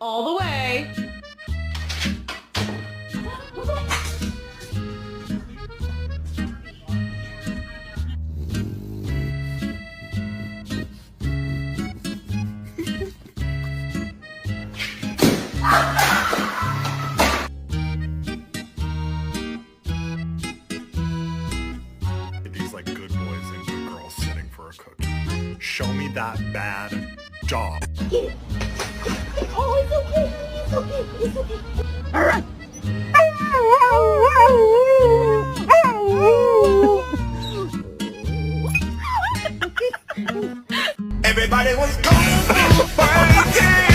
All the way. These like good boys and good girls sitting for a cookie. Show me that bad dog. Oh, it's okay. It's okay. It's okay. Everybody was going fighting.